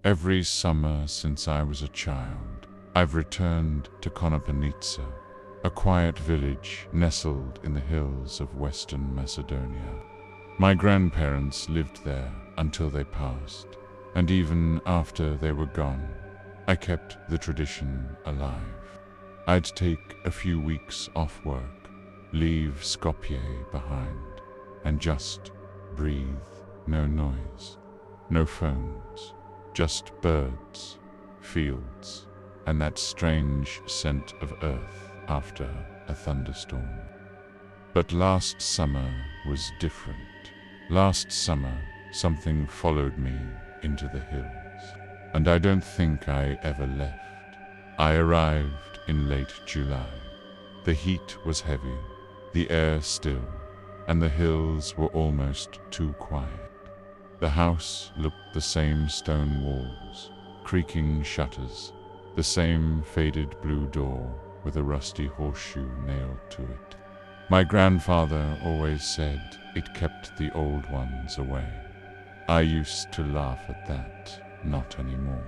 Every summer since I was a child, I've returned to Konopnica, a quiet village nestled in the hills of Western Macedonia. My grandparents lived there until they passed, and even after they were gone, I kept the tradition alive. I'd take a few weeks off work, leave Skopje behind, and just breathe. No noise, no phones, just birds, fields, and that strange scent of earth after a thunderstorm. But last summer was different. Last summer, something followed me into the hills, and I don't think I ever left. I arrived in late July. The heat was heavy, the air still, and the hills were almost too quiet. The house looked the same stone walls, creaking shutters, the same faded blue door with a rusty horseshoe nailed to it. My grandfather always said it kept the old ones away. I used to laugh at that, not anymore.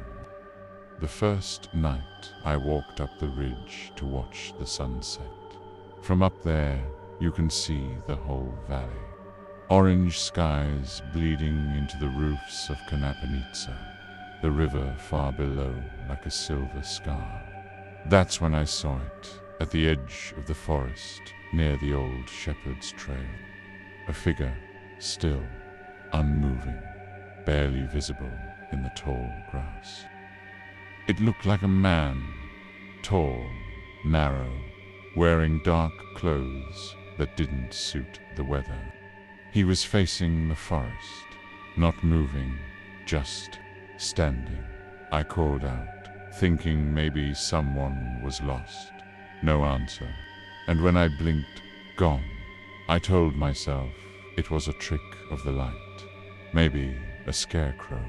The first night I walked up the ridge to watch the sunset. From up there you can see the whole valley. Orange skies bleeding into the roofs of Konopnica, the river far below like a silver scar. That's when I saw it, at the edge of the forest, near the old shepherd's trail. A figure, still, unmoving, barely visible in the tall grass. It looked like a man, tall, narrow, wearing dark clothes that didn't suit the weather. He was facing the forest, not moving, just standing. I called out, thinking maybe someone was lost. No answer. And when I blinked, gone. I told myself it was a trick of the light. Maybe a scarecrow.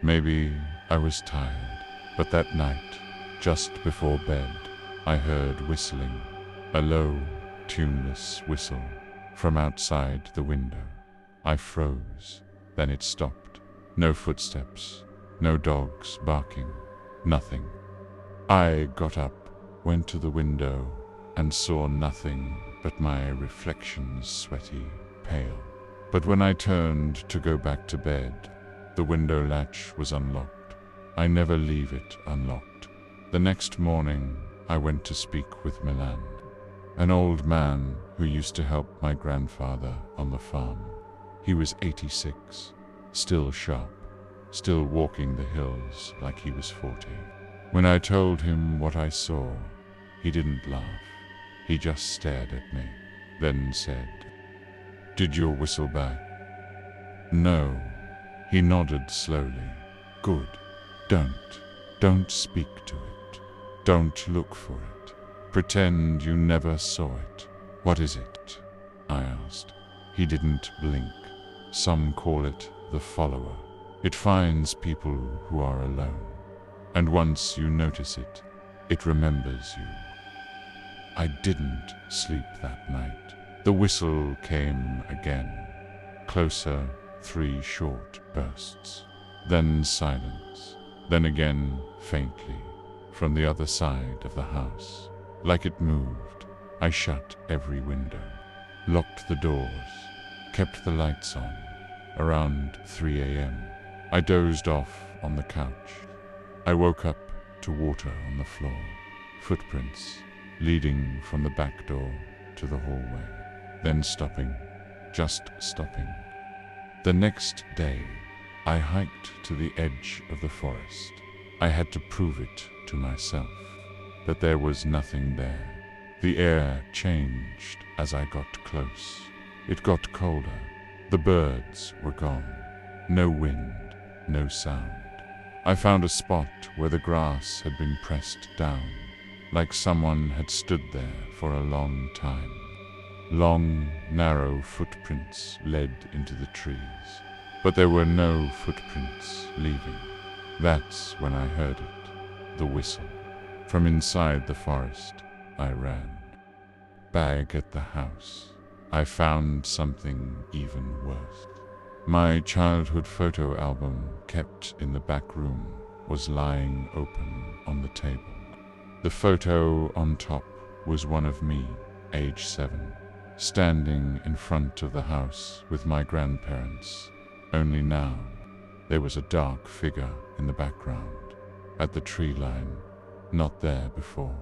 Maybe I was tired. But that night, just before bed, I heard whistling, a low, tuneless whistle from outside the window. I froze, then it stopped. No footsteps, no dogs barking, nothing. I got up, went to the window, and saw nothing but my reflection, sweaty, pale. But when I turned to go back to bed, the window latch was unlocked. I never leave it unlocked. The next morning, I went to speak with Milan, an old man who used to help my grandfather on the farm. He was 86, still sharp, still walking the hills like he was 40. When I told him what I saw, he didn't laugh. He just stared at me, then said, "Did you whistle back?" "No." He nodded slowly. "Good. Don't speak to it. Don't look for it. Pretend you never saw it." "What is it?" I asked. He didn't blink. "Some call it the follower. It finds people who are alone. And once you notice it, it remembers you." I didn't sleep that night. The whistle came again. Closer, 3 short bursts. Then silence. Then again, faintly, from the other side of the house. Like it moved, I shut every window, locked the doors, kept the lights on. Around 3 a.m., I dozed off on the couch. I woke up to water on the floor, footprints leading from the back door to the hallway, then stopping, just stopping. The next day, I hiked to the edge of the forest. I had to prove it to myself, that there was nothing there. The air changed as I got close. It got colder. The birds were gone. No wind, no sound. I found a spot where the grass had been pressed down, like someone had stood there for a long time. Long, narrow footprints led into the trees, but there were no footprints leaving. That's when I heard it, the whistle. From inside the forest, I ran. Back at the house, I found something even worse. My childhood photo album kept in the back room was lying open on the table. The photo on top was one of me, age 7, standing in front of the house with my grandparents. Only now, there was a dark figure in the background, at the tree line, not there before.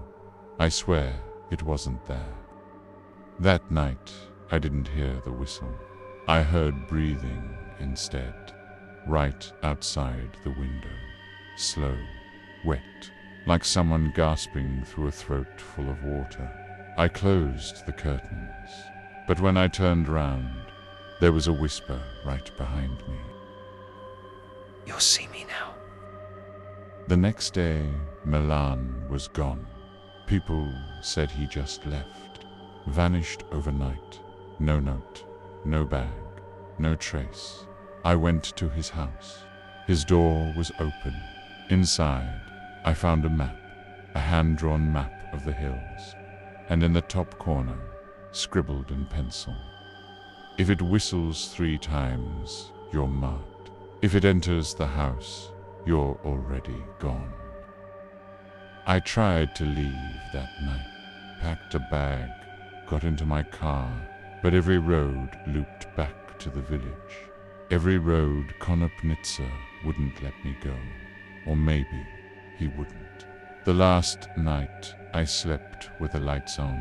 I swear it wasn't there. That night, I didn't hear the whistle. I heard breathing instead, right outside the window. Slow, wet, like someone gasping through a throat full of water. I closed the curtains, but when I turned round, there was a whisper right behind me. You'll see me now. The next day, Milan was gone. People said he just left, vanished overnight. No note, no bag, no trace. I went to his house. His door was open. Inside, I found a map, a hand-drawn map of the hills, and in the top corner, scribbled in pencil, "If it whistles 3 times, you're marked. If it enters the house, you're already gone." I tried to leave that night, packed a bag, got into my car, but every road looped back to the village. Every road Konopnica wouldn't let me go, or maybe he wouldn't. The last night I slept with the lights on,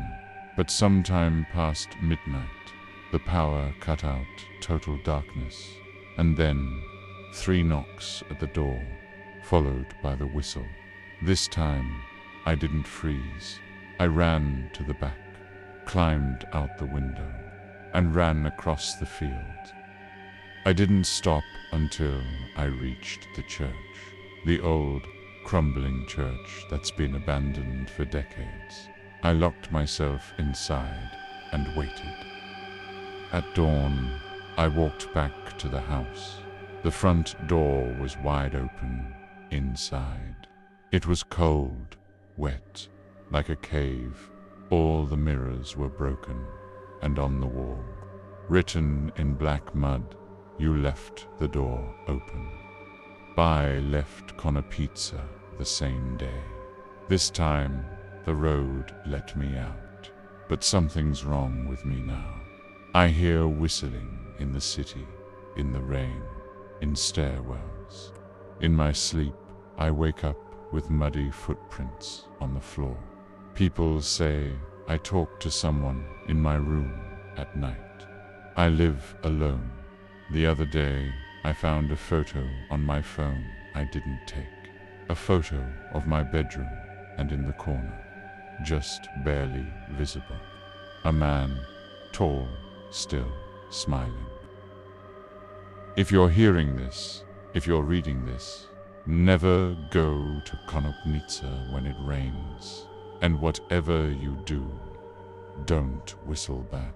but sometime past midnight, the power cut out, total darkness, and then 3 knocks at the door, followed by the whistle. This time, I didn't freeze. I ran to the back, climbed out the window, and ran across the field. I didn't stop until I reached the church, the old, crumbling church that's been abandoned for decades. I locked myself inside and waited. At dawn, I walked back to the house. The front door was wide open inside. It was cold, wet, like a cave. All the mirrors were broken, and on the wall, written in black mud, "You left the door open." I left Konopnica the same day. This time, the road let me out. But something's wrong with me now. I hear whistling in the city, in the rain, in stairwells. In my sleep, I wake up with muddy footprints on the floor. People say I talk to someone in my room at night. I live alone. The other day, I found a photo on my phone I didn't take. A photo of my bedroom, and in the corner, just barely visible, a man, tall, still, smiling. If you're hearing this, if you're reading this, never go to Konopnica when it rains, and whatever you do, don't whistle back.